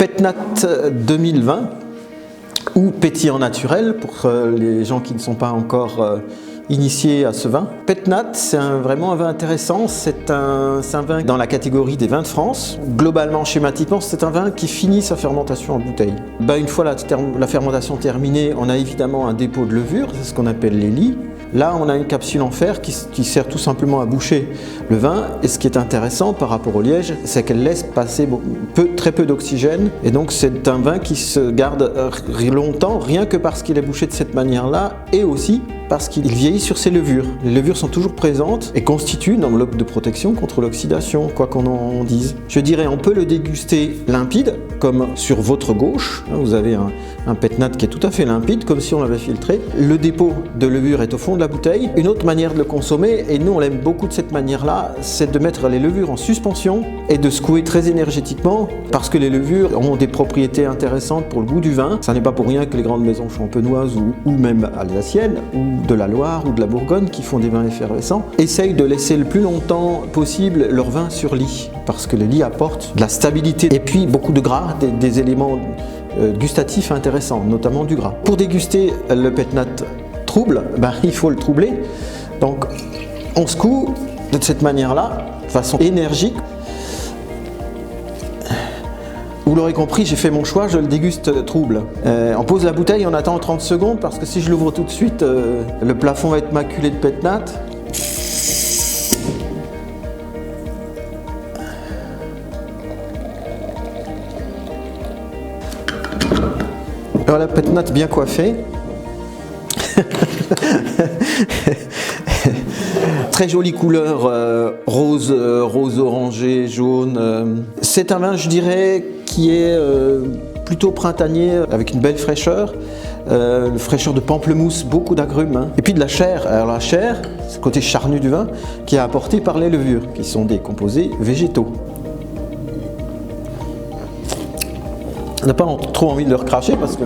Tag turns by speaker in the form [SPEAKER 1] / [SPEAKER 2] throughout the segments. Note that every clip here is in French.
[SPEAKER 1] Pétnat 2020 ou pétillant naturel pour les gens qui ne sont pas encore initiés à ce vin. Pétnat, c'est vraiment un vin intéressant, c'est un vin dans la catégorie des vins de France. Globalement, schématiquement, c'est un vin qui finit sa fermentation en bouteille. Une fois la fermentation terminée, on a évidemment un dépôt de levure, c'est ce qu'on appelle les lits. Là, on a une capsule en fer qui sert tout simplement à boucher le vin. Et ce qui est intéressant par rapport au liège, c'est qu'elle laisse passer très peu d'oxygène. Et donc, c'est un vin qui se garde longtemps, rien que parce qu'il est bouché de cette manière-là, et aussi parce qu'il vieillit sur ses levures. Les levures sont toujours présentes et constituent une enveloppe de protection contre l'oxydation, quoi qu'on en dise. Je dirais, on peut le déguster limpide, comme sur votre gauche. Vous avez un pétnat qui est tout à fait limpide, comme si on l'avait filtré. Le dépôt de levure est au fond de la bouteille. Une autre manière de le consommer, et nous on l'aime beaucoup de cette manière-là, c'est de mettre les levures en suspension et de secouer très énergétiquement, parce que les levures ont des propriétés intéressantes pour le goût du vin. Ça n'est pas pour rien que les grandes maisons champenoises ou même alsaciennes, ou de la Loire ou de la Bourgogne, qui font des vins effervescents, essayent de laisser le plus longtemps possible leur vin sur lit, parce que le lit apporte de la stabilité et puis beaucoup de gras, des éléments gustatifs intéressants, notamment du gras. Pour déguster le pétnat trouble, il faut le troubler. Donc on secoue de cette manière-là, de façon énergique. Vous l'aurez compris, j'ai fait mon choix, je le déguste trouble. On pose la bouteille, on attend 30 secondes, parce que si je l'ouvre tout de suite, le plafond va être maculé de pétnat. Voilà, pétnat bien coiffé. Très jolie couleur, rose orangé, jaune. C'est un vin, je dirais, qui est plutôt printanier, avec une belle fraîcheur. Une fraîcheur de pamplemousse, beaucoup d'agrumes, et puis de la chair. Alors la chair, c'est le côté charnu du vin, qui est apporté par les levures, qui sont des composés végétaux. On n'a pas trop envie de le recracher parce que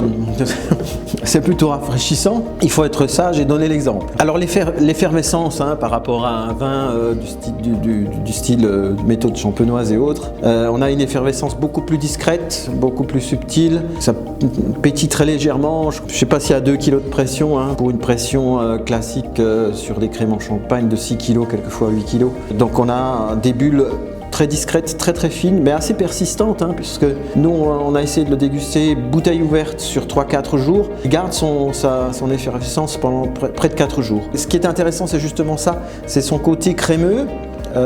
[SPEAKER 1] c'est plutôt rafraîchissant. Il faut être sage et donner l'exemple. Alors l'effervescence par rapport à un vin du style méthode champenoise et autres, on a une effervescence beaucoup plus discrète, beaucoup plus subtile. Ça pétille très légèrement. Je ne sais pas s'il y a 2 kg de pression, pour une pression classique sur des crémes en champagne de 6 kg, quelquefois 8 kg. Donc on a des bulles très discrète, très fine, mais assez persistante, puisque nous on a essayé de le déguster bouteille ouverte sur 3-4 jours. Il garde son effervescence pendant près de 4 jours. Et ce qui est intéressant, c'est justement ça, c'est son côté crémeux,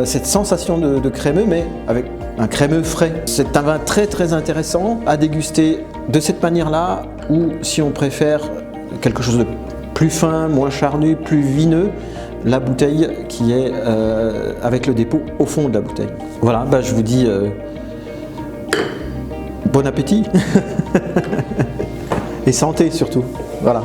[SPEAKER 1] cette sensation de crémeux, mais avec un crémeux frais. C'est un vin très intéressant à déguster de cette manière-là, ou si on préfère quelque chose de plus fin, moins charnu, plus vineux, la bouteille qui est avec le dépôt au fond de la bouteille. Voilà, je vous dis bon appétit et santé surtout. Voilà.